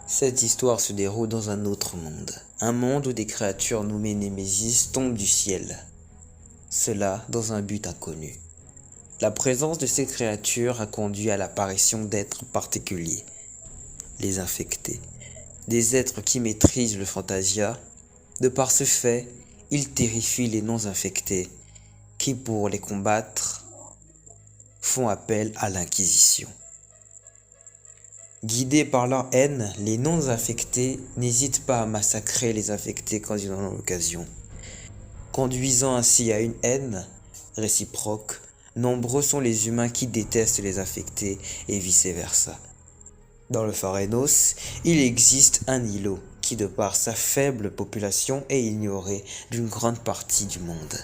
Cette histoire se déroule dans un autre monde. Un monde où des créatures nommées Némésis tombent du ciel. Cela dans un but inconnu. La présence de ces créatures a conduit à l'apparition d'êtres particuliers. Les infectés. Des êtres qui maîtrisent le fantasia. De par ce fait, ils terrifient les non-infectés, qui pour les combattre, font appel à l'Inquisition. Guidés par leur haine, les non-infectés n'hésitent pas à massacrer les infectés quand ils en ont l'occasion. Conduisant ainsi à une haine réciproque, nombreux sont les humains qui détestent les infectés et vice-versa. Dans le Pharénos, il existe un îlot qui, de par sa faible population, est ignoré d'une grande partie du monde.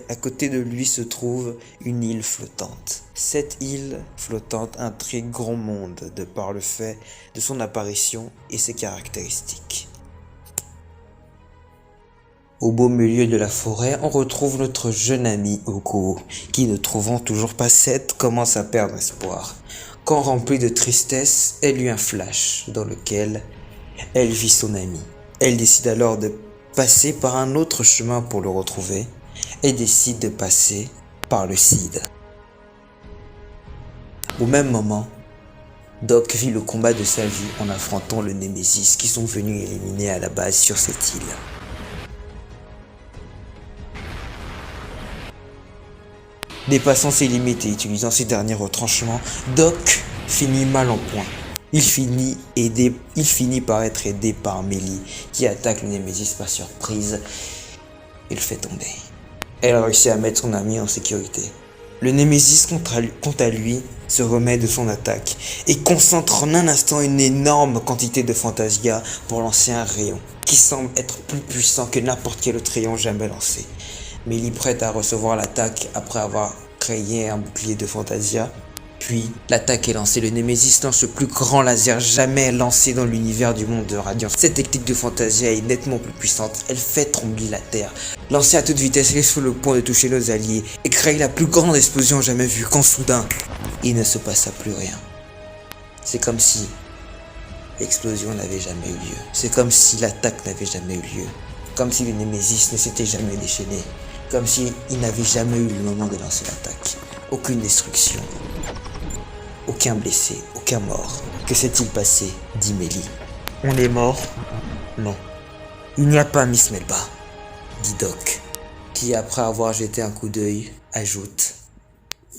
À côté de lui se trouve une île flottante. Cette île flottante intrigue grand monde de par le fait de son apparition et ses caractéristiques. Au beau milieu de la forêt, on retrouve notre jeune ami Oko, qui ne trouvant toujours pas Seth, commence à perdre espoir. Quand remplie de tristesse, elle eut un flash dans lequel elle vit son ami. Elle décide alors de passer par un autre chemin pour le retrouver et décide de passer par le Cid. Au même moment, Doc vit le combat de sa vie en affrontant le Némésis qui sont venus éliminer à la base sur cette île. Dépassant ses limites et utilisant ses derniers retranchements, Doc finit mal en point. Il finit par être aidé par Mélie, qui attaque le Némésis par surprise et le fait tomber. Elle réussit à mettre son ami en sécurité. Le Némésis, quant à lui, se remet de son attaque et concentre en un instant une énorme quantité de fantasia pour lancer un rayon, qui semble être plus puissant que n'importe quel autre rayon jamais lancé. Mélie prête à recevoir l'attaque après avoir créé un bouclier de fantasia. Puis, l'attaque est lancée, le Némésis lance le plus grand laser jamais lancé dans l'univers du monde de Radiant. Cette technique de fantasia est nettement plus puissante, elle fait trembler la terre. Lancée à toute vitesse, elle est sur le point de toucher nos alliés et créer la plus grande explosion jamais vue quand soudain, il ne se passa plus rien. C'est comme si l'explosion n'avait jamais eu lieu. C'est comme si l'attaque n'avait jamais eu lieu. Comme si le Némésis ne s'était jamais déchaîné. Comme s'il n'avait jamais eu le moment de lancer l'attaque. Aucune destruction. Aucun blessé, aucun mort. Que s'est-il passé? Dit Mélie. On est mort? Non. Il n'y a pas Miss Melba, dit Doc, qui après avoir jeté un coup d'œil, ajoute.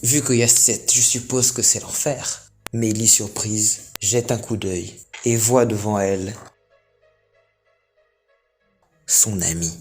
Vu qu'il y a 7, je suppose que c'est l'enfer. Mélie, surprise, jette un coup d'œil et voit devant elle son ami.